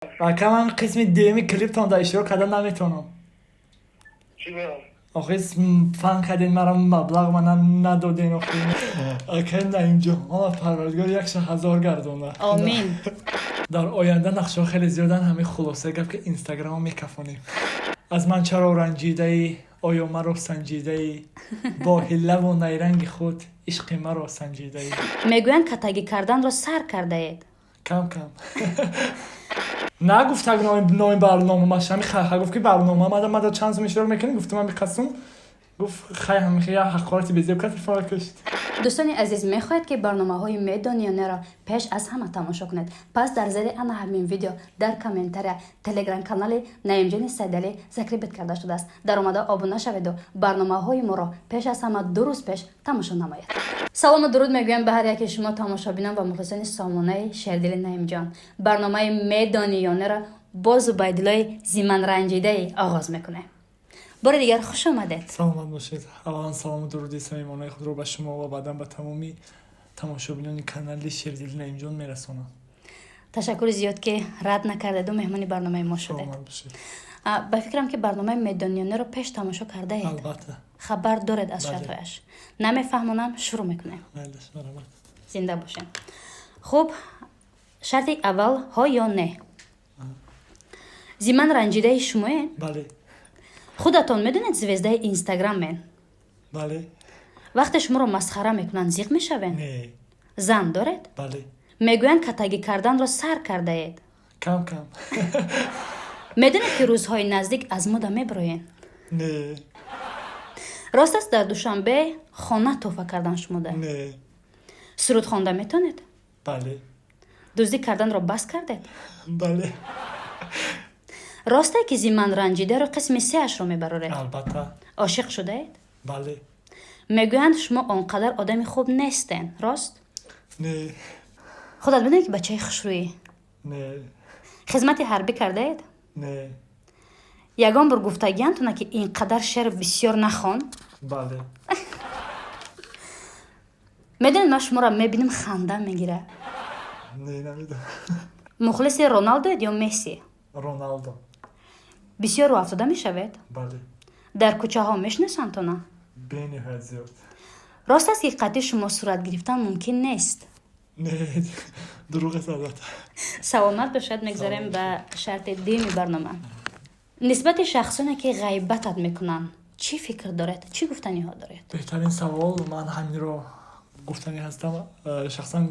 Ака ман қисми дуюми клиптон да иштирок карда наметавонам. چی برم؟ آخه فن کردین مرا مبلغ من ندادین آخه اکه نه اینجا پروردگار 1,000 گردونه آمین. در آینده نقشه خیلی زیادن همه خلاصه گفت که اینستاگرام میکفونیم از من چرا رنجیده ای آیا مرا سنجیده ای با حله و نیرنگ خود عشق مرا سنجیده ای میگویند کتگی کردن را سر کرده اید. کم نگفت اگه نام برنامه ماشمی گفت که برنامه من چند زمین اشتراک میکنی گفتم من بخواستم گفت خیلی همه حقارتی به زیب کسی فعال کشید. دوستان عزیز میخواهید که برنامه های میدانیانه را پیش از همه تماشا کنید پس در زیر آن همین ویدیو در کامنتری تلگرام کانال نعیم سیدعلی ذکر بید کرده شده است در اومده آبونه شوید و برنامه های ما را پیش از همه 2 روز پیش تماشا نمایید. سلام و درود میگویم به هر یک شما تماشابینان و مخلصان سامانه شیردل نعیم جان. برنامه میدانیانه را با زبیدالله زیمن رنجیده آغاز میکنه. بار دیگر خوش آمدید. سلامت باشید. اولا سلام و درودی صمیمانه خود رو به شما و بعدا به تمامی تماشابینان کانال شیردل نعیم جان میرسونم. تشکر زیاد که رد نکردید و مهمان برنامه ما شدید. سلامت باشید. به فکرم که برنامه میدانیانه رو پیش تماشا کرده اید. البته. خبر دارید از شرطش. نمیفهمونم شروع میکنیم. مرحبا. زنده باشین. خب شرط اول ها یا نه؟ زیمن رنجیده شمایین؟ بله. خودتون میدونید زوزده اینستاگرام من؟ بله. وقتی شما رو مسخره میکنن زیق میشوین؟ نه. زن دارید؟ بله. میگوین کتگی کردن رو سر کرده اید؟ کم. میدونید که روزهای نزدیک از مودا میبروین؟ نه. راست است در دوشنبه خانه توفه کردن شموده؟ نه. سرود خوانده میتونید؟ بله. دزدی کردن رو بس کردید؟ بله. راسته که زیمن رنجیده رو قسم 3 رو میبرورید؟ البته. عاشق شده اید؟ بله. میگویند شما آنقدر آدمی خوب نیستین، راست؟ نه. خودت بدونی که بچه خوشرویی؟ نه. خدمت حربی کرده اید؟ نه. یگان بر گفتگیانتونه که اینقدر شعر بسیار نخوان؟ بله. میدونید من شما را میبینم خنده میگیره. نه نمیدونم. مخلص رونالدو اید یا مسی؟ رونالدو. بسیار رو افتاده میشوید؟ بله. در کوچه ها میشناسن تو نه؟ بینهایت زیاد. راست است که قطعی شما صورت گرفتن ممکن نیست. نه دروغ البته. سلامت باشد. میگذاریم به شرط دیمی برنامه. نسبت شخصانی که غیبتت میکنن چی فکر دارید؟ چی گفتنی ها دارید؟ بهترین سوال من همین رو گفتنی هستم. شخصا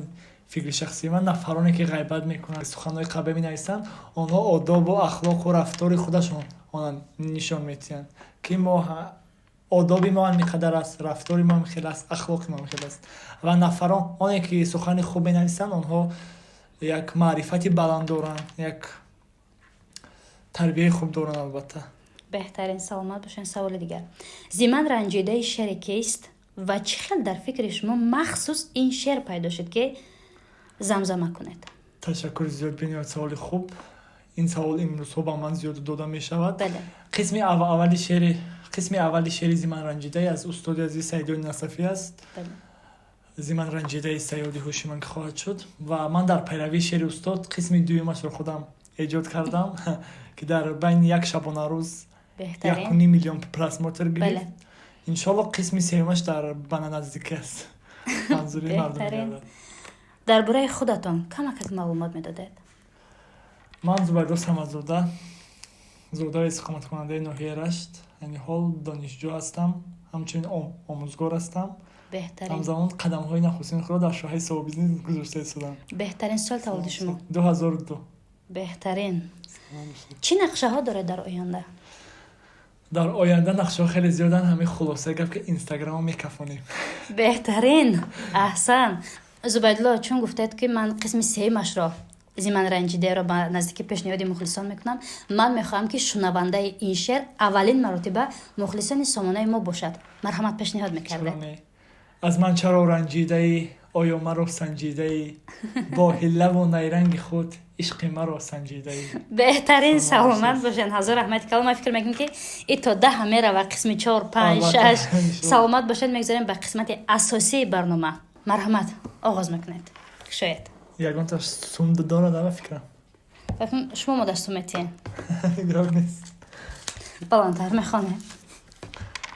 فکر شخصی من نفرانی که غیبت میکنن سخنهای قبه می نویسن آنها آداب و اخلاق و رفتار خودشون آن نشان میدن که ما آدابی ما میقدر است، رفتاری ما خیلی است، اخلاقی ما خیلی است و نفران آنی که سخن خوب می نویسن آنها یک معرفتی بلند دارن، یک تربیه خوب دارن. البته بهترین. سلامت باشین. سوال دیگر. زیمن رنجیده شعر کیست و چه خیلی در فکر شما مخصوص این شعر پیدا شد که زمزمه کنید؟ تشکر زیاد. بینید سوال خوب. این سوال امروز با من زیاد داده می شود. بله. قسم اولی شعر زیمن رنجیده از استاد عزیز سیدعلی نصفی است. بله. زیمن رنجیده سیاد هوشیمند خواهد شد و من در پیروی شعر استاد قسم دومش رو خودم ایجاد کردم که در بین یک شبانه روز 1.5 میلیون پلاس موتور گرفت. بله. انشالله قسم سومش در بنا نزدیک است. منظوری مردم. درباره خودتان کمک معلومات میدادید؟ من زبیدالله صمدزاده زاده اقامت کننده ناحیه رشت، یعنی حال دانشجو هستم، همچنین آموزگار هستم. بهترین. همزمان قدم های نخستین خود در شاهه سو بیزنس گذاشته شدم. بهترین سال تولد شما؟ 2002. بهترین. چی نقشه ها داره در آینده؟ در آینده نقشه ها خیلی زیادن، همه خلاصه گفت که اینستاگرام میکفونیم. بهترین. احسن. زبیدالله چون گفتید که من قسم 3 را زیمن رنجیده را به نزدیک پیشنهاد مخلصان میکنم، من میخواهم که شنونده این شعر اولین مرتبه مخلصان سامانه ما باشد. مرحمت پیشنهاد میکرده. از من چرا رنجیده ای آیا مرا سنجیده ای با حله و نیرنگ خود عشق مرا سنجیده ای. بهترین. سلامت باشین. هزار رحمت. کلام فکر میکنم که این تا 10 میره و قسم 4 5 6 سلامت باشین. میگذاریم به قسمت اساسی برنامه. مرحمت آغاز میکنید. شاید یگان تا سوند داره در فکرم. فکر شما مادر سومتین گرام نیست. بلندتر میخوانه.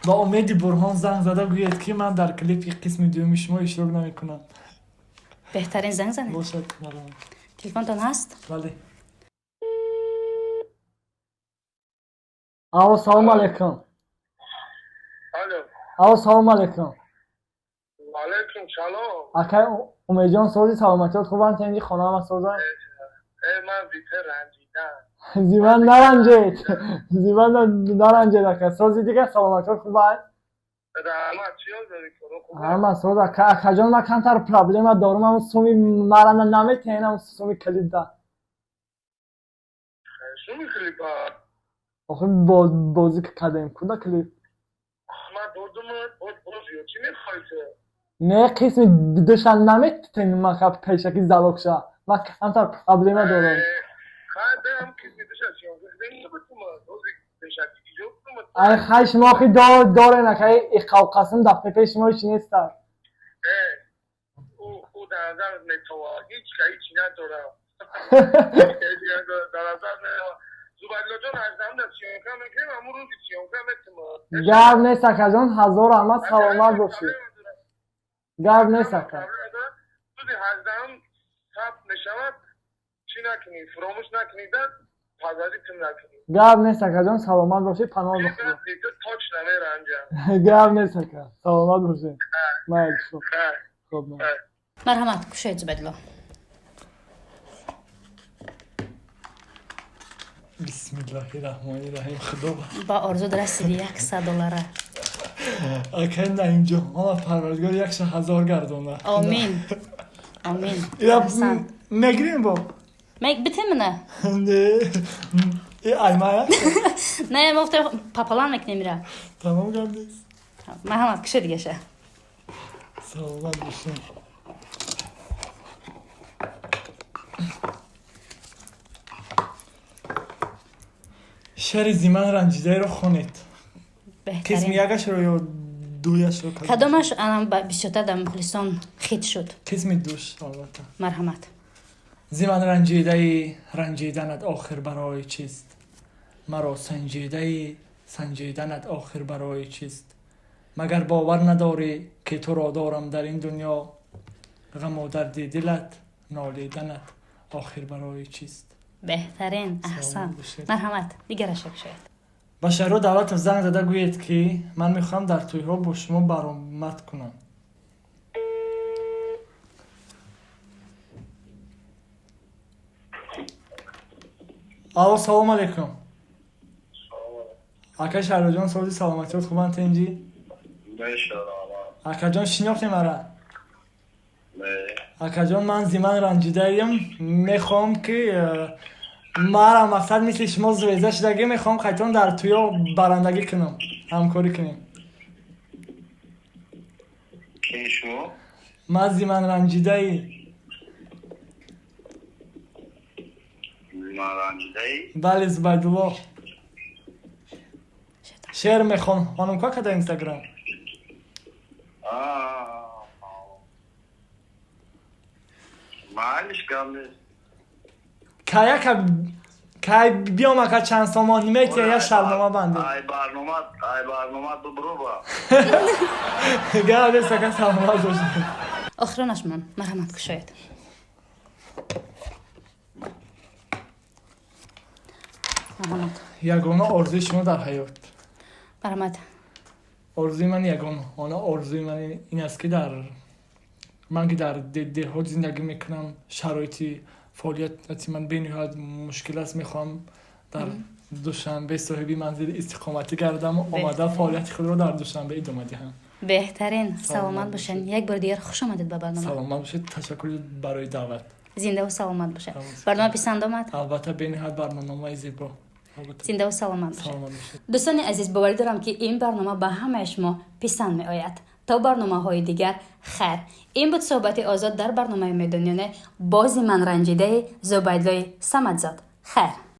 با امید برهان زنگ زده گوید که من در کلیپ قسم دوم شما اشتراک نمیکنم. بهترین زنگ زنه. باشد مرحبا. تلفنتون هست؟ بله. آو سلام علیکم. الو آو سلام علیکم. علیکم سلام. اکای امید جان سوزی سلامتیات خوبن تنجی خانه هم سوزن. من بیتر رنجیدم. زیبان نرنجید. زیبان نرنجید اکای سوزی دیگه سلامتیات خوبن. رحمت چیان داری کنو همه سوز اکای جان ما کمتر پرابلم دارم هم سومی مرانه نمیتینم سومی کلید ده. سومی کلیپا. آخه بازی که کردیم کدا کلیپ. من دردم بازیو چی میخوایده؟ نه قسم دوشن نمیتینم ما که پیشکی زلوک شد. ما کمتر پرابلم دارم. خواهدم کسی داشت چیان بخدیم بودم بازی پیشکی جو بودم. ای خیش ماخی داره نکه اقاو قسم دفعه پیش ما هیچ نیست در. او در نظر نتوا هیچ که هیچی ندارم. در نظر زبادلو جان از هم در چیان کم میکنیم همون روزی چیان کم اتما. گرد نیست اکا جان هزار احمد سلامت باشی. گرد نیست اکا. روزی هزدهم ثبت نشود چی نکنید فراموش نکنید پازاری تم نکنید. گرد نیست اکا جان سلامت باشی پناه بخدا. دیگه تاچ نمیر انجام. گرد نیست اکا سلامت باشی. مایل شو. خب نه. مرحمت کشید زبدلو. بسم الله الرحمن الرحیم خدا با آرزو رسیدی $100. اکای نه اینجا ما پروردگار 1,000 گردونه. آمین. آمین. یا نگریم با. میگ بتمنه. نه. ای ایمایا. نه مفت پاپالان میکنیم میره. تمام گرد نیست. مرحمت کشید دیگه شه. سلامت باشی. شعر زیمان رنجیده رو خونید. بهترین. قسم یکش رو یا دویش رو کدامش الان بیشتر در مخلصان خیت شد. قسم دوش البته. مرحمت. زیمان رنجیده رنجیدنت آخر برای چیست؟ مرا سنجیده سنجیدنت آخر برای چیست؟ مگر باور نداری که تو را دارم در این دنیا؟ غم و درد دلت نالیدنت آخر برای چیست؟ بهترین. احسن. مرحمت دیگرش شد. با شهر دعوت زنگ زده گوید که من میخوام در توی ها با شما برآمد کنم. آو سلام علیکم. اکا شهر جان سوزی سلامتیات خوبن تنجی؟ اکا جان شناختی مرا؟ اکا جان من زیمان رنجیده ایم میخوام که مرا مقصد مثل شما زویزه شدگی میخوام خیطان در تویا برندگی کنم همکاری کنیم. کی شو؟ من زیمان رنجیده ای. زیمان رنجیده ای؟ بله زبیدالله. شعر میخوام خانم که در اینستاگرام. معلش کم نیست. که بیام اکا چند سامان نیمیتی یا شرنامه بنده. ای برنامه دو برو با. گرد نیست اکا سلامت باشید. آخرانش من. مرحمت کشید. مرحمت. یگانه آرزوی شما در حیات. مرحمت. آرزوی من یگانه. آرزوی من این است که من که در دهات زندگی میکنم شرایطی فعالیتی من بینهایت مشکل است میخوام در دوشنبه صاحبی منزل استقامتی گردم آمده فعالیت خود رو در دوشنبه ادامه دهم. بهترین. سلامت باشین. یک بار دیگر خوش آمدید به برنامه. سلامت باشید. تشکر برای دعوت. زنده و سلامت باشید. برنامه پسند آمد؟ البته بینهایت برنامه زیبا. زنده و سلامت باشید. سلامت باشید. دوستان عزیز باور دارم که این برنامه به همه شما پسند می آید. تا برنامه‌های دیگر خیر. این بود صحبت آزاد در برنامه میدانیانه باز من رنجیده زبیدلوی صمدزاد. خیر.